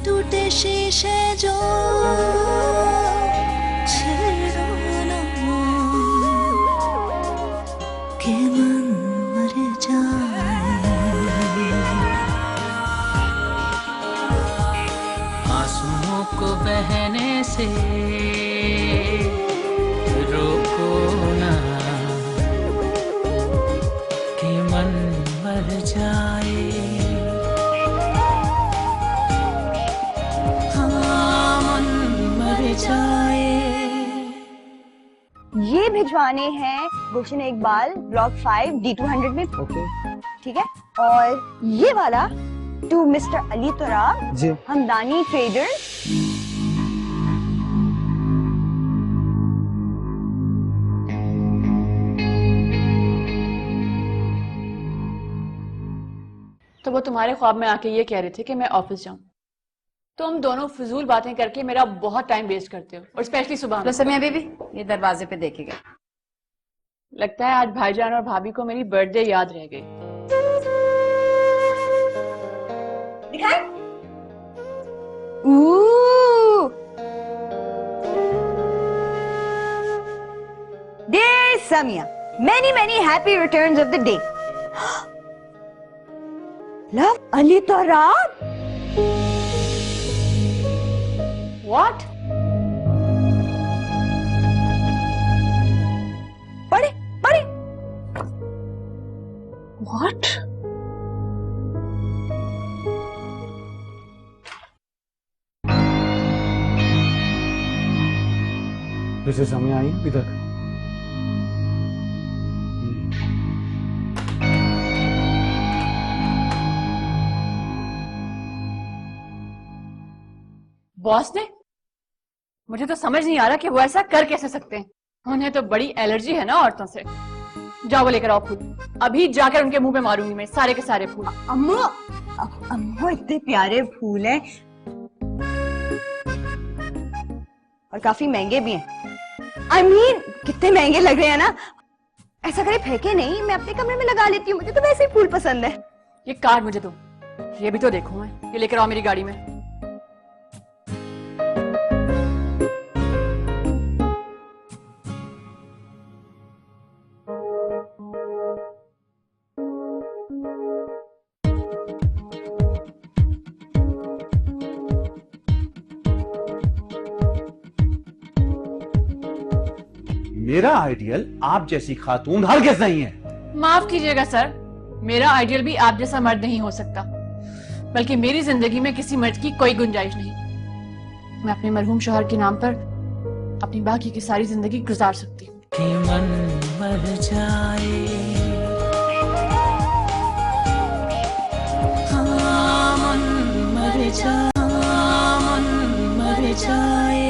टूटे शीशे जो छेड़ो ना के मन मर जाए। आंसुओं को बहने से रोको ना कि मन मर जाए। हाँ, मन मर जाए। ये भिजवाने हैं गुलशन इकबाल ब्लॉक 5 D200 में। ओके ठीक है, और ये वाला to mister Ali Turab, ji. Hamdani traders. तो वो तुम्हारे ख्वाब में आके ये कह रहे थे कि मैं ऑफिस जाऊं। तुम दोनों फजूल बातें करके मेरा बहुत टाइम वेस्ट करते हो, और स्पेशली सुबह में। समय बीबी ये दरवाजे पे देखेगा। लगता है आज भाईजान और भाभी को मेरी बर्थडे याद रह गई। दिखाएं? Dear Samia, many happy returns of the day. Love Ali Torab. What? पढ़े पढ़े। What? वैसे समय आई अभी तक। बॉस ने? मुझे तो समझ नहीं आ रहा कि वो ऐसा कर कैसे सकते हैं। उन्हें तो बड़ी एलर्जी है ना औरतों से। जाओ वो लेकर आओ फूल, अभी जाकर उनके मुंह पे मारूंगी मैं सारे के सारे फूल। अम्मू अम्मू इतने प्यारे फूल हैं और काफी महंगे भी हैं। I mean, कितने महंगे लग रहे हैं ना। ऐसा करे फेंके नहीं, मैं अपने कमरे में लगा लेती हूँ, मुझे तो वैसे ही फूल पसंद है। ये कार्ड मुझे दो, ये भी तो देखो मैं। ये लेकर आओ मेरी गाड़ी में। मेरा आइडियल आप जैसी खातून हरगिज़ नहीं है। माफ कीजिएगा सर, मेरा आइडियल भी आप जैसा मर्द नहीं हो सकता, बल्कि मेरी जिंदगी में किसी मर्द की कोई गुंजाइश नहीं। मैं अपने मरहूम शौहर के नाम पर अपनी बाकी की सारी जिंदगी गुजार सकती हूँ। कि मन मर जाए। हाँ, मन मर जाए। हाँ, मन मर जाए।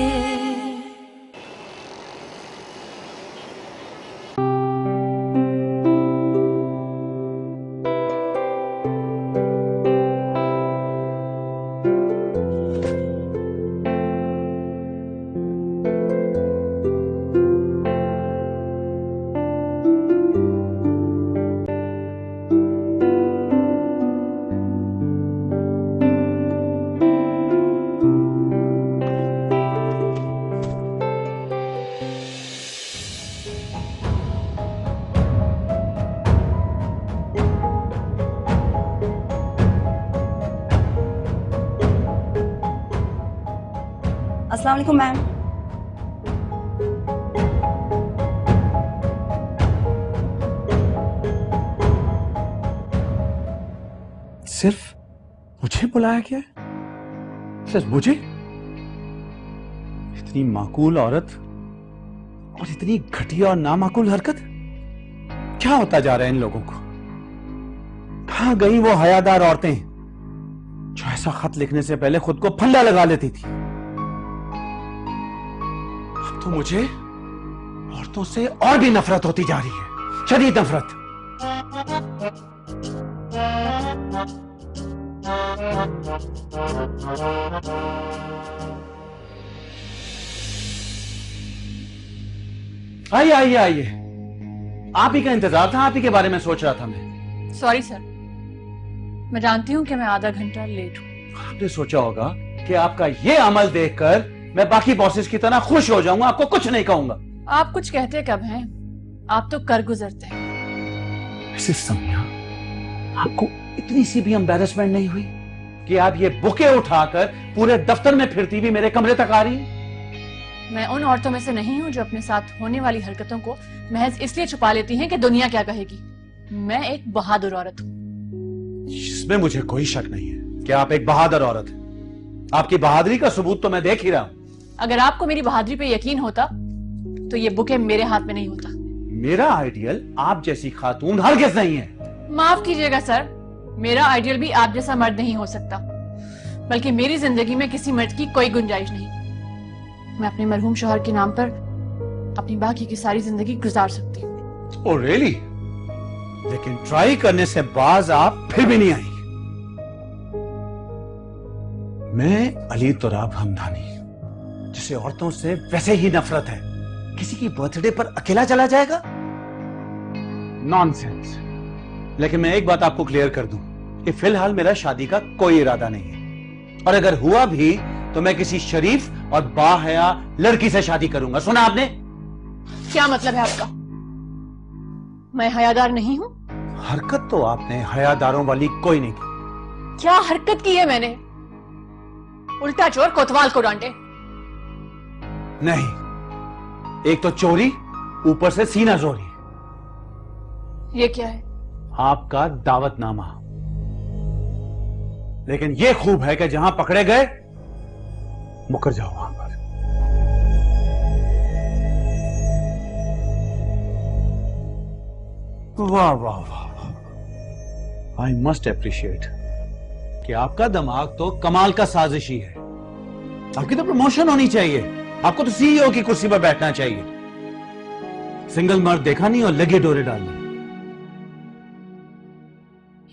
अस्सलाम वालेकुम मैम। सिर्फ मुझे बुलाया गया है? सिर्फ मुझे? इतनी माकूल औरत और इतनी घटिया और नामाकूल हरकत। क्या होता जा रहा है इन लोगों को? कहां गई वो हयादार औरतें जो ऐसा खत लिखने से पहले खुद को फंदा लगा लेती थी? अब तो मुझे औरतों से और भी नफरत होती जा रही है, शदीद नफरत। आइए आइए आइए, आप ही का इंतजार था, आप ही के बारे में सोच रहा था मैं। सॉरी सर, मैं जानती हूँ कि मैं आधा घंटा लेट हूँ। आपने सोचा होगा कि आपका ये अमल देखकर मैं बाकी बॉसेस की तरह खुश हो जाऊंगा, आपको कुछ नहीं कहूंगा। आप कुछ कहते कब हैं? आप तो कर गुजरते हैं। मिसेस सम्या, आपको इतनी सी भी एम्बैरेसमेंट नहीं हुई कि आप ये बुके उठाकर पूरे दफ्तर में फिरती हुई मेरे कमरे तक आ रही हैं? मैं उन औरतों में से नहीं हूं जो अपने साथ होने वाली हरकतों को महज इसलिए छुपा लेती हैं कि दुनिया क्या कहेगी। मैं एक बहादुर औरत हूं। इसमें मुझे कोई शक नहीं है कि आप एक बहादुर औरत हैं। आपकी बहादुरी का सबूत तो मैं देख ही रहा हूं। अगर आपको मेरी बहादुरी पे यकीन होता तो ये बुके मेरे हाथ में नहीं होता। मेरा आइडियल आप जैसी खातून हरगिज़ नहीं है। माफ कीजिएगा सर, मेरा आइडियल भी आप जैसा मर्द नहीं हो सकता, बल्कि मेरी जिंदगी में किसी मर्द की कोई गुंजाइश नहीं। मैं अपने मरहूम शौहर के नाम पर अपनी बाकी की सारी जिंदगी गुजार सकती हूँ। Oh really? लेकिन ट्राई करने से बाज आप फिर भी नहीं आई। मैं अली तुराब हमदानी, जिसे औरतों से वैसे ही नफरत है, किसी की बर्थडे पर अकेला चला जाएगा? नॉनसेंस। लेकिन मैं एक बात आपको क्लियर कर दूं कि फिलहाल मेरा शादी का कोई इरादा नहीं है, और अगर हुआ भी तो मैं किसी शरीफ और बाहया लड़की से शादी करूंगा। सुना आपने? क्या मतलब है आपका? मैं हयादार नहीं हूं? हरकत तो आपने हयादारों वाली कोई नहीं की। क्या हरकत की है मैंने? उल्टा चोर कोतवाल को डांटे। नहीं, एक तो चोरी, ऊपर से सीना जोरी। ये क्या है? आपका दावतनामा। लेकिन यह खूब है कि जहां पकड़े गए मुकर जाओ वहां पर। वाह वाह वाह, आई मस्ट अप्रिशिएट कि आपका दिमाग तो कमाल का साजिशी है। आपकी तो प्रमोशन होनी चाहिए, आपको तो सीईओ की कुर्सी पर बैठना चाहिए। सिंगल मर्द देखा नहीं और लगे डोरे डालने।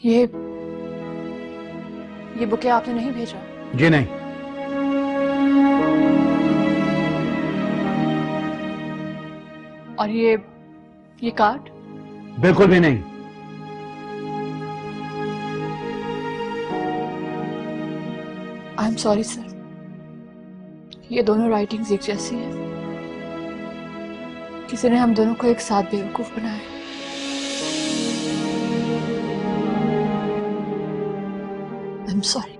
ये बुके आपने नहीं भेजा? जी नहीं। और ये कार्ड? बिल्कुल भी नहीं। आई एम सॉरी सर, ये दोनों राइटिंग्स एक जैसी हैं। किसी ने हम दोनों को एक साथ बेवकूफ बनाया। I am sorry.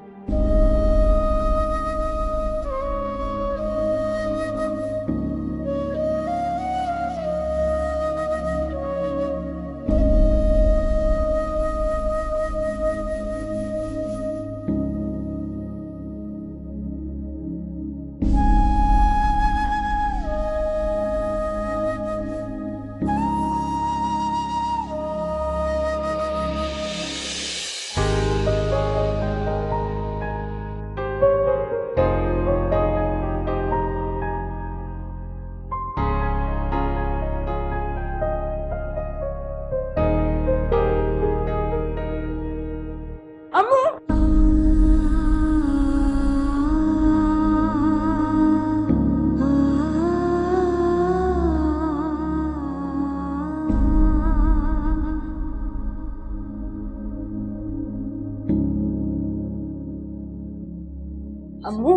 अम्मू,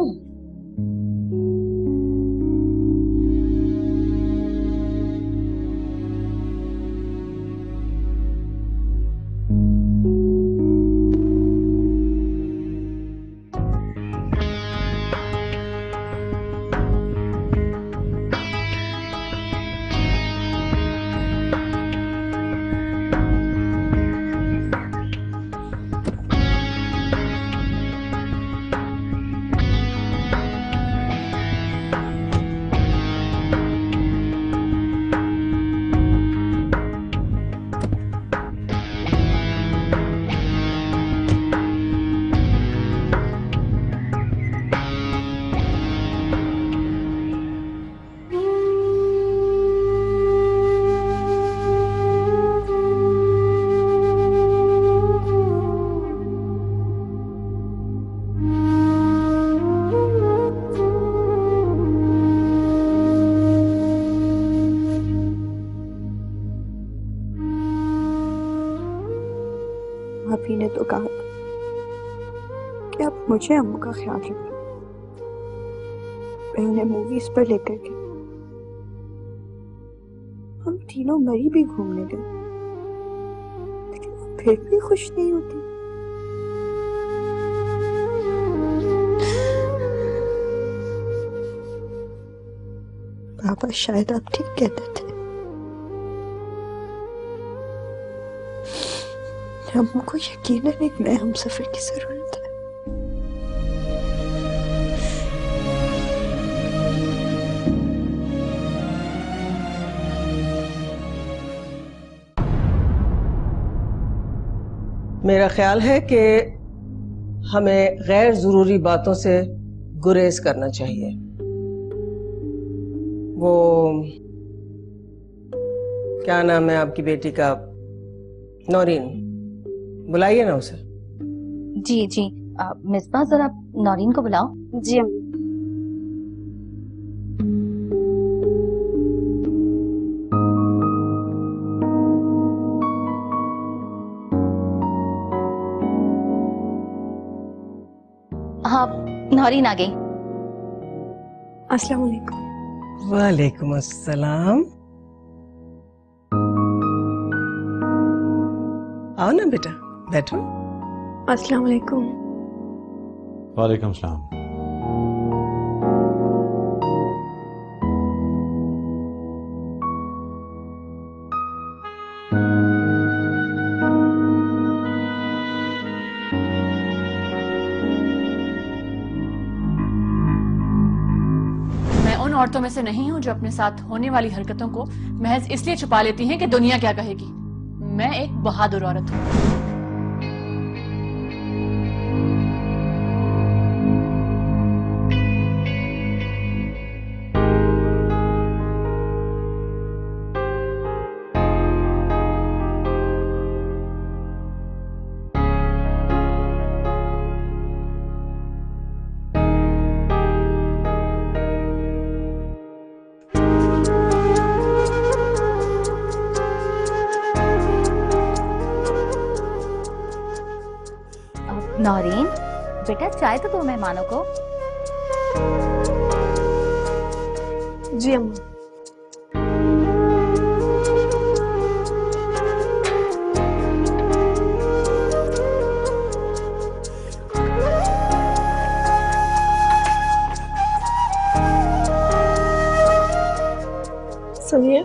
भाभी ने तो कहा था कि आप मुझे अम्मू का ख्याल रखें। मैं उन्हें मूवीज पर लेकर गई। हम तीनों मरी भी घूमने गए, लेकिन वो फिर भी खुश नहीं होती। पापा शायद आप ठीक कहते थे। हमको यकीनन एक नए हमसफर की जरूरत है। मेरा ख्याल है कि हमें गैर जरूरी बातों से गुरेज करना चाहिए। वो क्या नाम है आपकी बेटी का? नौरीन, बुलाइए ना उसे। जी जी, मिसबा जरा नौरीन को बुलाओ। जी अम्मी। हाँ, नौरीन आ गई। अस्सलाम वालेकुम। वालेकुम अस्सलाम। आओ ना बेटा, बैठो। अस्सलाम वालेकुम। वालेकुम सलाम। मैं उन औरतों में से नहीं हूं जो अपने साथ होने वाली हरकतों को महज इसलिए छुपा लेती हैं कि दुनिया क्या कहेगी। मैं एक बहादुर औरत हूं। नौरीन, बेटा चाय तो दो मेहमानों को। जी अम्मा। सुनिए,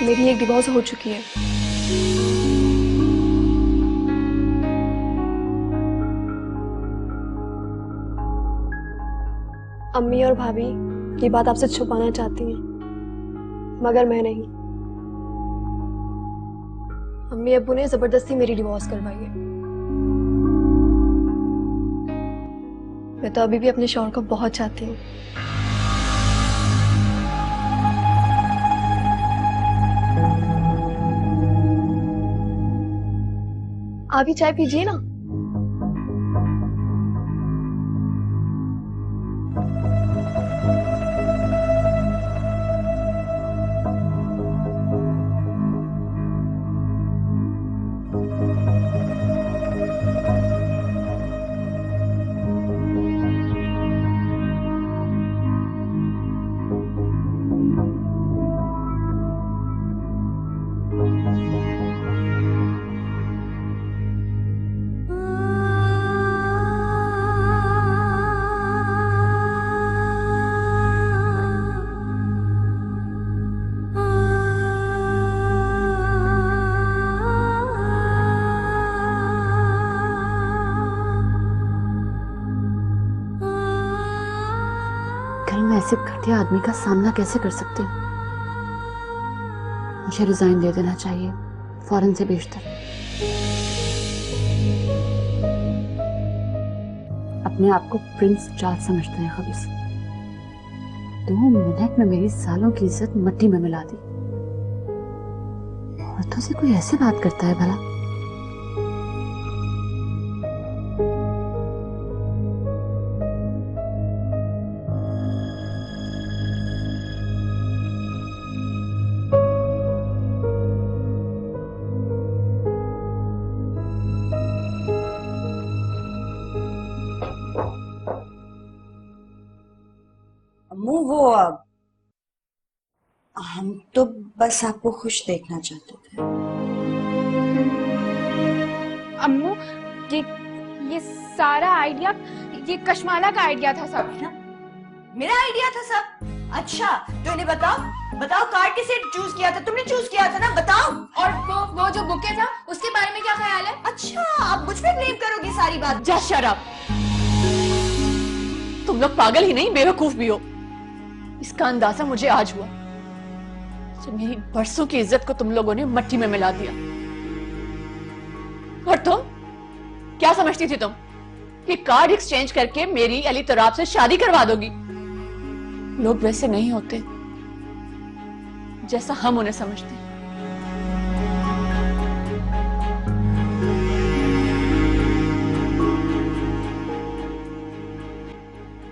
मेरी एक डिवोर्स हो चुकी है। अम्मी और भाभी ये बात आपसे छुपाना चाहती हैं, मगर मैं नहीं। अम्मी अब्बू ने जबरदस्ती मेरी डिवोर्स करवाई है। मैं तो अभी भी अपने शौहर को बहुत चाहती हूँ। आप भी चाय पीजिए ना। मैं ऐसे घटिया आदमी का सामना कैसे कर सकती हूँ? मुझे रिजाइन दे देना चाहिए, फौरन से बेशतर। अपने आप को प्रिंस चार्ल्स समझते हैं खबीस। 2 मिनट में मेरी सालों की इज्जत मट्टी में मिला दी। औरतों से कोई ऐसे बात करता है भला? वो हम तो बस आपको खुश देखना चाहते थे। अम्मू, ये सारा आइडिया ये कशमाला का आइडिया था सब। मेरा आइडिया था सब? अच्छा तो इन्हें बताओ, बताओ कार्ड किसे चूज किया था? तुमने चूज किया था ना, बताओ। और वो जो बुके था उसके बारे में क्या ख्याल है? अच्छा आप मुझ पे ब्लेम करोगी सारी बात? Just shut up. तुम लोग पागल ही नहीं बेवकूफ भी हो। इसका अंदाजा मुझे आज हुआ जब मेरी बरसों की इज्जत को तुम लोगों ने मट्टी में मिला दिया। और तुम क्या समझती थी तुम कि कार्ड एक्सचेंज करके मेरी अली तराब से शादी करवा दोगी? लोग वैसे नहीं होते जैसा हम उन्हें समझते हैं।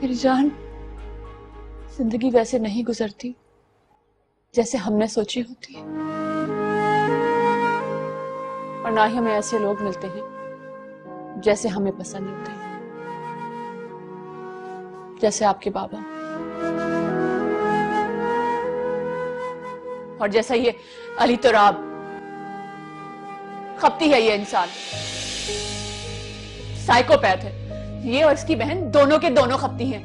मेरी जान, जिंदगी वैसे नहीं गुजरती जैसे हमने सोची होती है, और ना ही हमें ऐसे लोग मिलते हैं जैसे हमें पसंद होते हैं, जैसे आपके बाबा और जैसा ये अली तुराब। खपती है ये इंसान, साइकोपैथ है ये, और इसकी बहन दोनों के दोनों खपती हैं।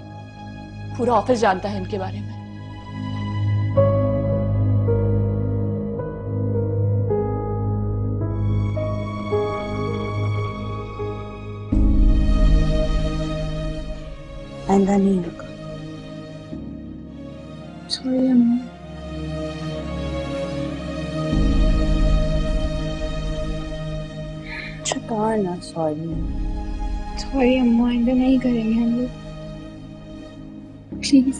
पूरा ऑफिस जानता है इनके बारे में। आइंदा नहीं रुका। सॉरी अम्मू। छुपा ना सॉरी। सॉरी अम्मू, आइंदा नहीं करेंगे हम लोग, प्लीज।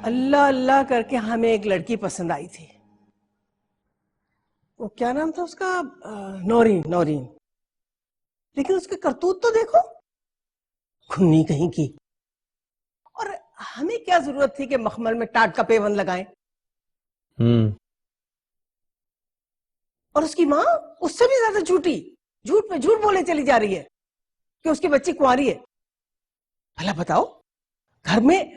अल्लाह अल्लाह करके हमें एक लड़की पसंद आई थी। वो क्या नाम था उसका? नौरीन। नौरीन, लेकिन उसके करतूत तो देखो, खुन्नी कहीं की। और हमें क्या जरूरत थी कि मखमल में टाट का पेवन लगाएं? और उसकी माँ उससे भी ज्यादा झूठी, झूठ पे झूठ बोले चली जा रही है कि उसकी बच्ची कुंवारी है। भला बताओ, घर में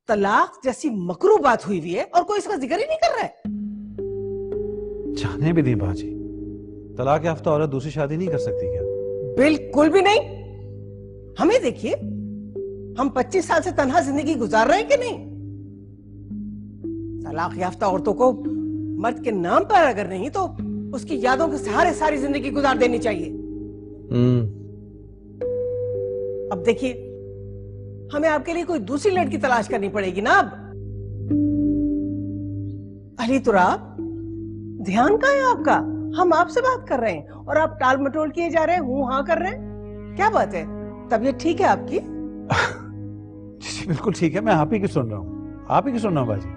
तलाक जैसी मकरू बात हुई हुई है और कोई इसका जिक्र ही नहीं कर रहा है। जाने भी दी बाजी, तलाक याफ्ता औरत दूसरी शादी नहीं कर सकती क्या? बिल्कुल भी नहीं। हमें देखिए, हम 25 साल से तन्हा जिंदगी गुजार रहे हैं कि नहीं? तलाक याफ्ता औरतों को मर्द के नाम पर अगर नहीं तो उसकी यादों के सहारे सारी जिंदगी गुजार देनी चाहिए। अब देखिए, हमें आपके लिए कोई दूसरी लड़की तलाश करनी पड़ेगी ना। अब अली तुराब, ध्यान कहाँ है आपका? हम आपसे बात कर रहे हैं और आप टाल मटोल किए जा रहे हैं, हूं हाँ कर रहे हैं। क्या बात है, तबीयत ठीक है आपकी? जी बिल्कुल ठीक है, मैं आप ही की सुन रहा हूँ, आप ही की सुन रहा हूँ बाजी।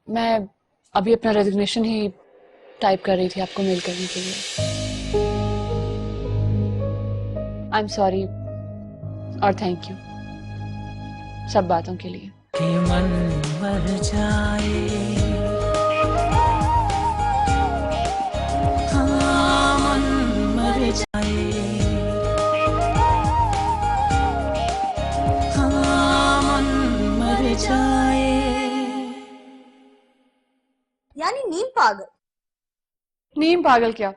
मैं अभी अपना रेजिग्नेशन ही टाइप कर रही थी आपको मेल करने के लिए। आई एम सॉरी और थैंक यू सब बातों के लिए। कि मन मर जाए, हाँ मन मर जाए, हाँ मन मर जाए। यानी नीम पागल? नीम पागल क्या,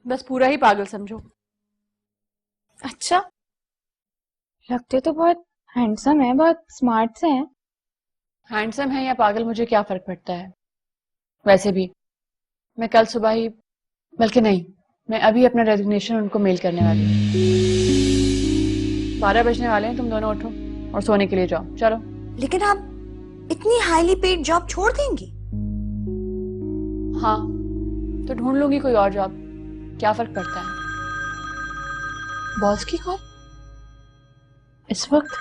बस पूरा ही पागल समझो। अच्छा, लगते तो बहुत हैंडसम है, बहुत स्मार्ट से हैं। हैंडसम है या पागल मुझे क्या फर्क पड़ता है। वैसे भी मैं कल सुबह ही, बल्कि नहीं, मैं अभी अपना रेजिग्नेशन उनको मेल करने वाली हूँ। 12 बजने वाले हैं, तुम दोनों उठो और सोने के लिए जाओ। चलो। लेकिन आप इतनी हाईली पेड जॉब छोड़ देंगी? हाँ तो ढूंढ लूंगी कोई और जॉब, क्या फर्क पड़ता है। बॉस की कॉल इस वक्त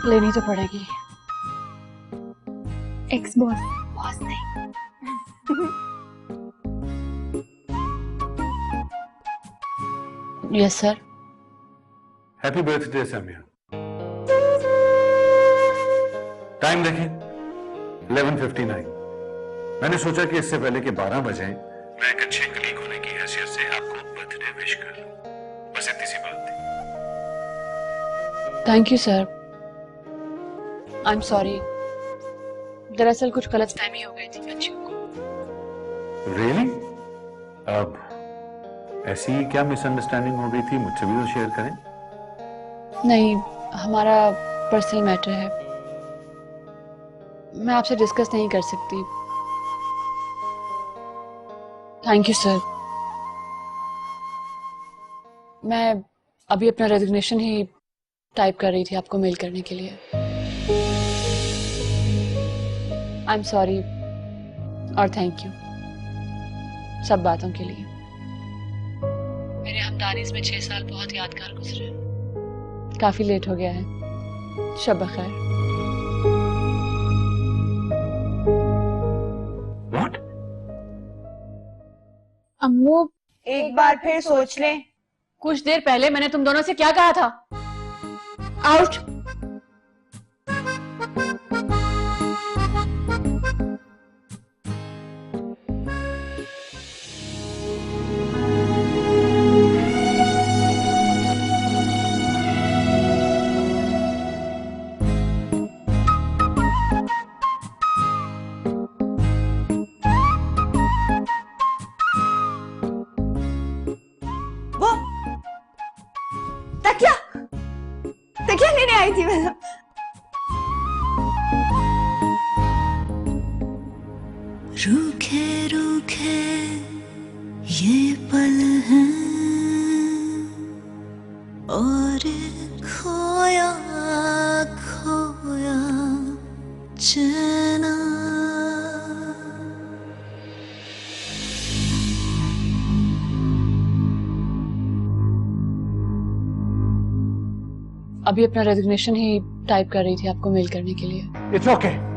लेनी तो पड़ेगी। एक्स बॉस, बॉस नहीं। Yes sir. Happy birthday Samiya. Time देखें 11:59। मैंने सोचा कि इससे पहले कि 12 बजे मैं एक अच्छे कलीग होने की हैसियत से आपको बर्थडे विश कर लूं। बस इतनी सी बात थी। Thank you sir. I am sorry, दरअसल कुछ गलत फहमी हो गई थी बच्चियों को। रियली? अब ऐसी क्या मिसअंडरस्टैंडिंग हो गई थी, मुझसे भी तो शेयर करें। नहीं, हमारा पर्सनल मैटर है, मैं आपसे डिस्कस नहीं कर सकती। Thank you sir. मैं अभी अपना रेजिग्नेशन ही टाइप कर रही थी आपको मेल करने के लिए। आई एम सॉरी और थैंक यू सब बातों के लिए। मेरे हमदानीज में 6 साल बहुत यादगार गुजरे। काफी लेट हो गया है। शब बखैर। What? अम्मू एक बार फिर सोच लें। कुछ देर पहले मैंने तुम दोनों से क्या कहा था? आउट। वो तकिया तकिया लेने आई थी मैं। रूखे रूखे ये पल हैं और खोया खोया चैना। अभी अपना रेजिग्नेशन ही टाइप कर रही थी आपको मेल करने के लिए। It's okay.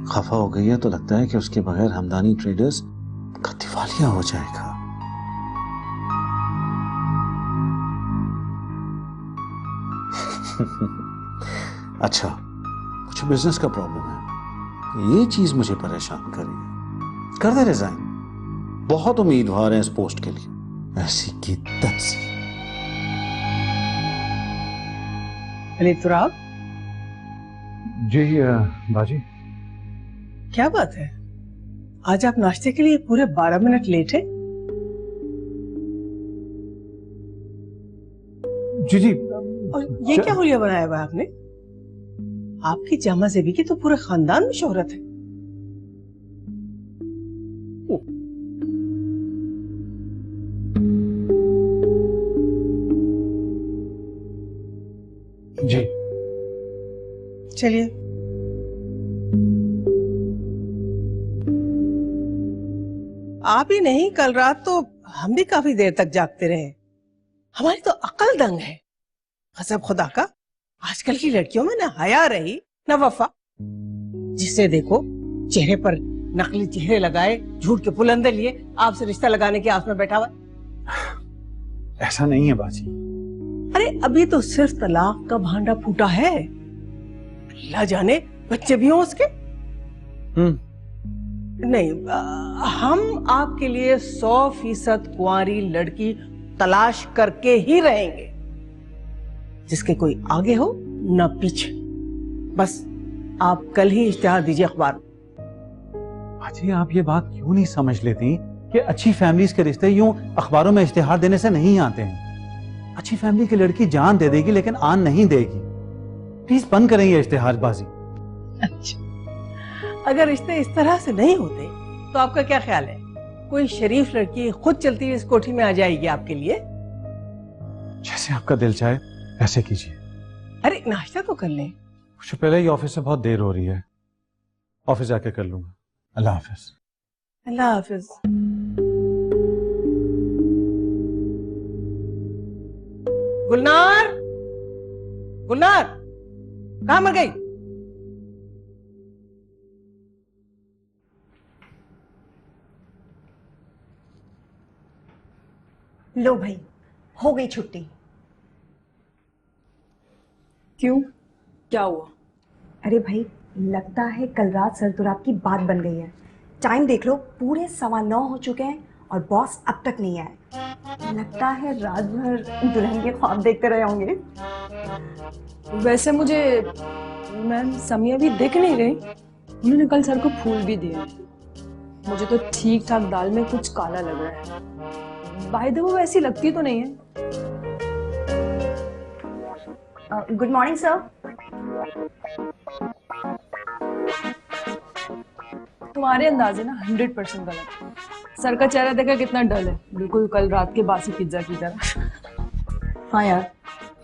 खफा हो गई है तो लगता है कि उसके बगैर हमदानी ट्रेडर्स का दिवालिया हो जाएगा। अच्छा, कुछ बिजनेस का प्रॉब्लम है, ये चीज मुझे परेशान कर रही है। कर दे रिजाइन, बहुत उम्मीदवार हैं इस पोस्ट के लिए। ऐसी की तैसी। अली तुराब, जी बाजी। क्या बात है, आज आप नाश्ते के लिए पूरे 12 मिनट लेट है? जी जी। और ये क्या हुलिया बनाया हुआ है आपने? आपकी जामा जेबी की तो पूरे खानदान में शोहरत है। जी चलिए। आप ही नहीं, कल रात तो हम भी काफी देर तक जागते रहे। हमारी तो अकल दंग है। कसम खुदा का, आजकल की लड़कियों में ना हया रही ना वफा। जिसे देखो चेहरे पर नकली चेहरे लगाए, झूठ के पुलंदे लिए आपसे रिश्ता लगाने की आस में बैठा हुआ। ऐसा नहीं है बाजी। अरे अभी तो सिर्फ तलाक का भांडा फूटा है, अल्लाह जाने बच्चे भी हों उसके। नहीं, हम आपके लिए 100% कुंवारी लड़की तलाश करके ही रहेंगे, जिसके कोई आगे हो ना पीछे। बस आप कल ही इश्तिहार दीजिए अखबार में। बाजी आप ये बात क्यों नहीं समझ लेती कि अच्छी फैमिलीज के रिश्ते यूं अखबारों में इश्तिहार देने से नहीं आते हैं। अच्छी फैमिली की लड़की जान दे देगी लेकिन आन नहीं देगी। प्लीज बंद करें ये इश्तिहारबाजी। अच्छा, अगर रिश्ते इस तरह से नहीं होते तो आपका क्या ख्याल है, कोई शरीफ लड़की खुद चलती हुई इस कोठी में आ जाएगी आपके लिए? जैसे आपका दिल चाहे वैसे कीजिए। अरे नाश्ता तो कर लें। मुझे पहले ही ऑफिस से बहुत देर हो रही है, ऑफिस जाके कर लूंगा। अल्लाह हाफिज। अल्लाह हाफिज। गुलनार, गुलनार कहाँ मर गई? लो भाई, हो गई छुट्टी। क्यों, क्या हुआ? अरे भाई, लगता है कल रात सरदुराब की बात बन गई है। टाइम देख लो, पूरे 9:15 हो चुके हैं और बॉस अब तक नहीं आए। लगता है रात भर दुल्हन के ख्वाब देखते रहे होंगे। वैसे मुझे मैम समिया भी दिख नहीं रही। उन्होंने कल सर को फूल भी दिए। मुझे तो ठीक ठाक दाल में कुछ काला लग रहा है। बाय द वे वो ऐसी लगती तो नहीं है। Good morning sir. तुम्हारे अंदाजे ना 100% गलत है। सर का चेहरा देखा कितना डल है, बिल्कुल कल रात के बासी पिज्जा की तरह। हाँ यार,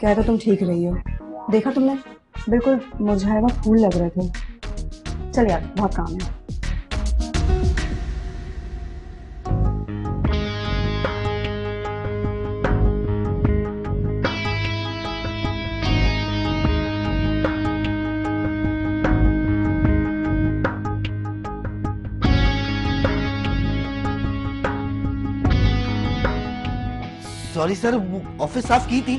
कह तो तुम ठीक रही हो। देखा तुमने, बिल्कुल मुरझाए हुए फूल लग रहे थे। चल यार, बहुत काम है। सॉरी सर, वो ऑफिस साफ की थी,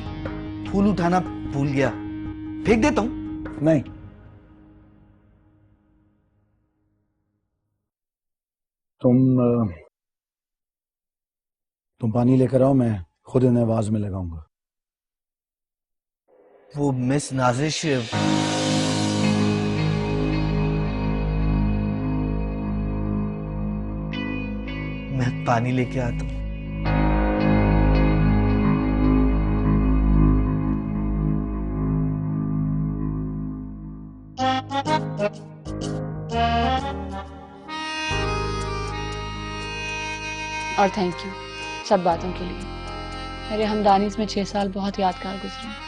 फूल उठाना भूल गया। फेंक देता हूँ। नहीं, तुम पानी लेकर आओ, मैं खुद इन्हें आवाज में लगाऊंगा। वो मिस नाजिश मैं पानी लेके आता हूँ। और थैंक यू सब बातों के लिए। मेरे हमदानीज में 6 साल बहुत यादगार गुजरे।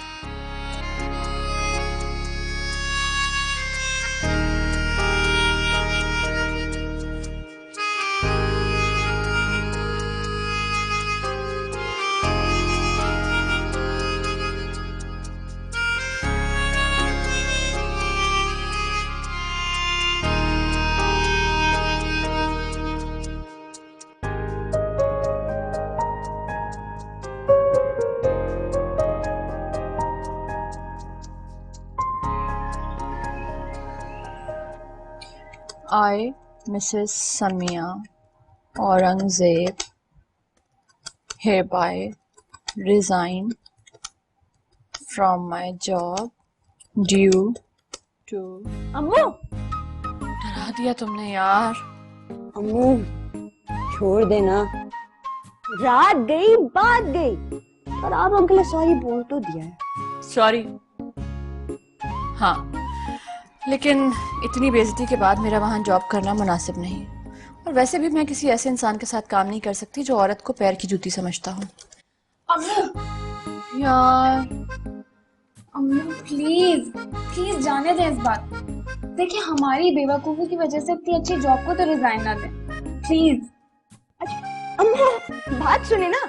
I, Mrs. Samia Aurangzeb, hereby resign from my job due to... अम्मू, डरा दिया तुमने यार। अम्मू छोड़ देना। रात गई बात गई, और आप अंकल सॉरी बोल तो दिया है। सॉरी, हाँ, लेकिन इतनी बेइज्जती के बाद मेरा वहाँ जॉब करना मुनासिब नहीं। और वैसे भी मैं किसी ऐसे इंसान के साथ काम नहीं कर सकती जो औरत को पैर की जूती समझता हूँ। अम्मू यार अम्मू प्लीज प्लीज जाने दें इस बात। देखिए हमारी बेवकूफी की वजह से इतनी अच्छी जॉब को तो रिजाइन ना दें प्लीज। अम्मू बात सुने ना।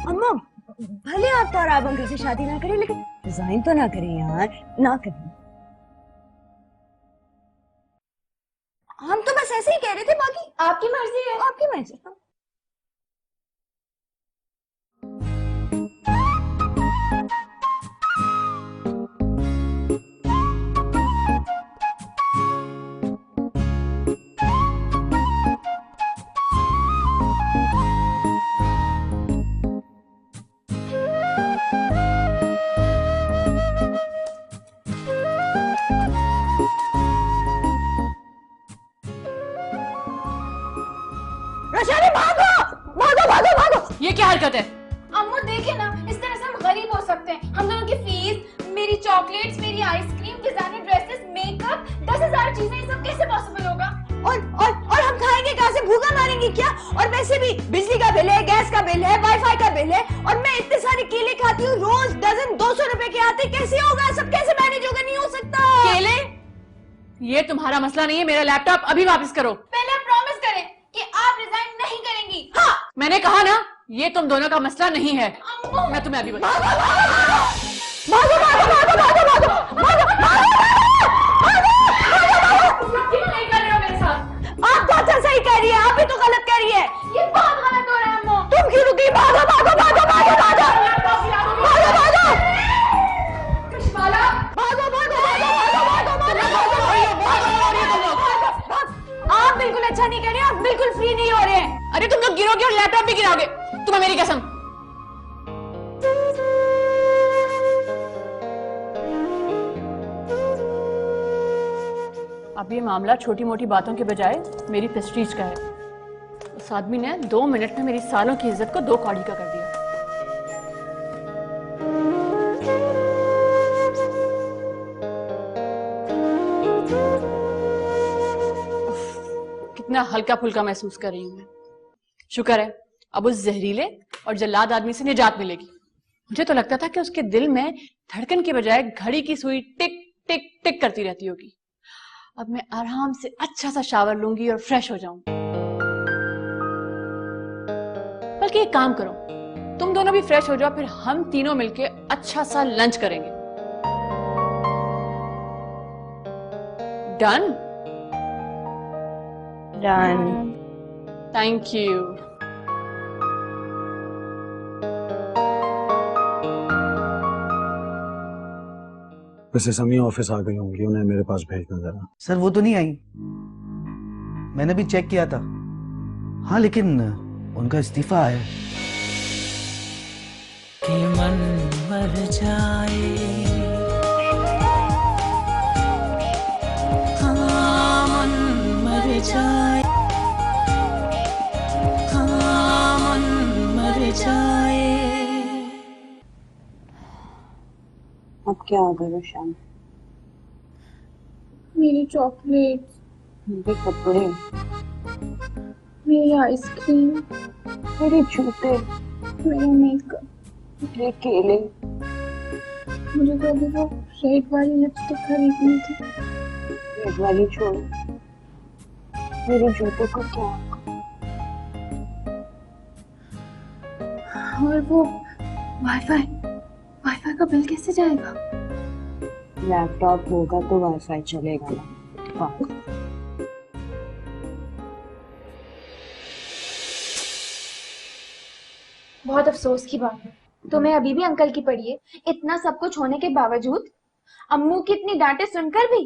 अम्मू भले आप तो आराब अंकल से शादी ना करें, लेकिन रिजाइन तो ना करें यार, ना करें। हम तो बस ऐसे ही कह रहे थे, बाकी आपकी मर्जी है। आपकी मर्जी। रोशानी भागो भागो भागो भागो। ये क्या हरकत है? अम्मू देखे ना, इस तरह से हम गरीब हो सकते हैं। हम दोनों की फीस, मेरी चॉकलेट्स, मेरी आइसक्रीम, डिजाइनर ड्रेसेस, मेकअप, 10,000 चीजें, ये सब कैसे पॉसिबल होगा? और हम खाएंगे कहाँ से? भूखा मारेंगे क्या? और वैसे भी बिजली का बिल है, गैस का बिल है, वाईफाई का बिल है, और मैं इतने सारे केले खाती हूँ रोज, डजन 200 रुपए के आते। कैसे होगा? सब कैसे मैनेज होगा? नहीं हो सकता। केले? ये तुम्हारा मसला नहीं है। मेरा लैपटॉप अभी वापस करो। पहले आप प्रॉमिस करें कि आप रिजाइन नहीं करेंगी। हाँ, मैंने कहा ना, ये तुम दोनों का मसला नहीं है। मैं तुम्हें अभी बताऊं। नहीं कर रहे हो मेरे साथ। आप तो अच्छा सही कह रही है, आप भी तो गलत कह रही है। ये बहुत गलत हो रहा है अम्मू। तुम क्यों रुकी? भागो भागो भागो भागो भागो भागो भागो कश्माला, भागो भागो आप बिल्कुल अच्छा नहीं कर रहे, आप बिल्कुल फ्री नहीं हो रहे हैं। अरे तुम लोग गिरोगे और लैपटॉप भी गिराओगे, तुम्हें मेरी कसम। अब ये मामला छोटी मोटी बातों के बजाय मेरी प्रेस्टीज का है। उस आदमी ने 2 मिनट में मेरी सालों की इज्जत को 2 कौड़ी का कर दिया। कितना हल्का फुल्का महसूस कर रही हूं मैं। शुक्र है अब उस जहरीले और जल्लाद आदमी से निजात मिलेगी। मुझे तो लगता था कि उसके दिल में धड़कन के बजाय घड़ी की सुई टिक टिक टिक करती रहती होगी। अब मैं आराम से अच्छा सा शावर लूंगी और फ्रेश हो जाऊंगी। बल्कि एक काम करो, तुम दोनों भी फ्रेश हो जाओ, फिर हम तीनों मिलके अच्छा सा लंच करेंगे। डन? डन। Thank you. वैसे समिया ऑफिस आ गई होंगी, उन्हें मेरे पास भेजना जरा। सर वो तो नहीं आई, मैंने भी चेक किया था। हाँ लेकिन उनका इस्तीफा है। कि मन मर जाए, हाँ मन मर जाए, हाँ मन मर जाए। अब क्या होगा रोशान? मेरी चॉकलेट्स, मेरे कपड़े, मेरी आइसक्रीम, मेरे जूते, मेरा मेकअप, मेरे केले। मुझे तो अभी वो रेड वाली लिपस्टिक खरीदनी थी। रेड वाली छोड़, मेरे जूतों को क्या? और वो वाईफाई का बिल कैसे जाएगा? लैपटॉप होगा तो वाईफाई चलेगा ना। बहुत अफसोस की बात है, तुम्हें अभी भी अंकल की पड़ी है। इतना सब कुछ होने के बावजूद अम्मू की इतनी डांटे सुनकर भी।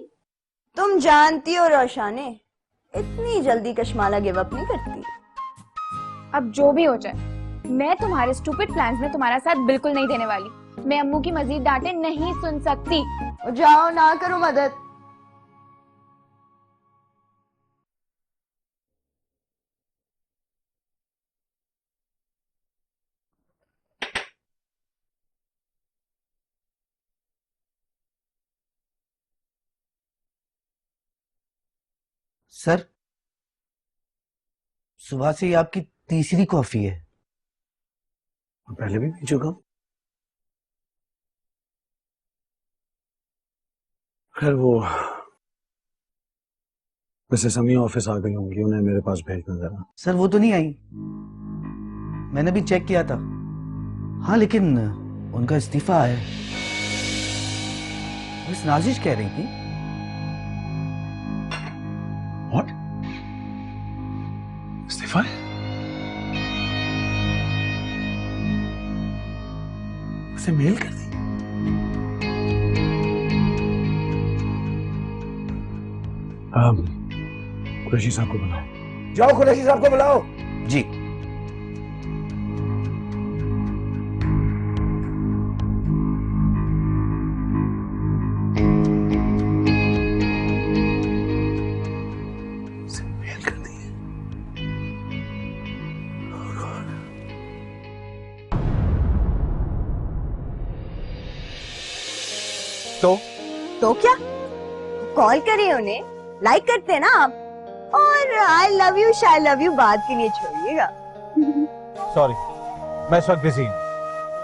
तुम जानती हो रोशाने, इतनी जल्दी कश्माला गिव अप नहीं करती। अब जो भी हो जाए, मैं तुम्हारे स्टूपिड प्लान्स में तुम्हारा साथ बिल्कुल नहीं देने वाली। मैं अम्मू की मजीद डांटे नहीं सुन सकती। जाओ ना करो मदद। सर सुबह से ये आपकी तीसरी कॉफी है। पहले भी पी चुका हूं। खैर वो, वैसे समिया ऑफिस आ गई होंगी, उन्हें मेरे पास भेजना जरा। सर वो तो नहीं आई, मैंने भी चेक किया था। हाँ लेकिन उनका इस्तीफा है। मिस नाजिश कह रही थी। व्हाट? इस्तीफा है? उसे मेल कर दी? कुरैशी साहब को बुलाओ। जाओ कुरैशी साहब को बुलाओ। जी। तो क्या, कॉल करिए उन्हें, लाइक करते हैं ना आप, और आई लव यू शाई लव यू बात के लिए छोड़िएगा। सॉरी, मैं इस वक्त बिजी हूँ।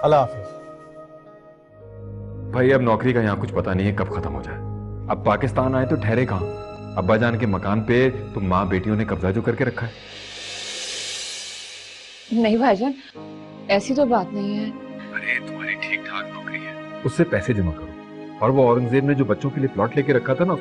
अल्लाह हाफिज। भाई अब नौकरी का यहाँ कुछ पता नहीं है कब खत्म हो जाए। अब पाकिस्तान आए तो ठहरे कहाँ? अब्बा जान के मकान पे तो माँ बेटियों ने कब्जा जो करके रखा है। नहीं भाईजान, ऐसी तो बात नहीं है। अरे तुम्हारी ठीक ठाक नौकरी है, उससे पैसे जमा करो, और वो औरंगजेब ने जो बच्चों के लिए प्लॉट लेके रखा था ना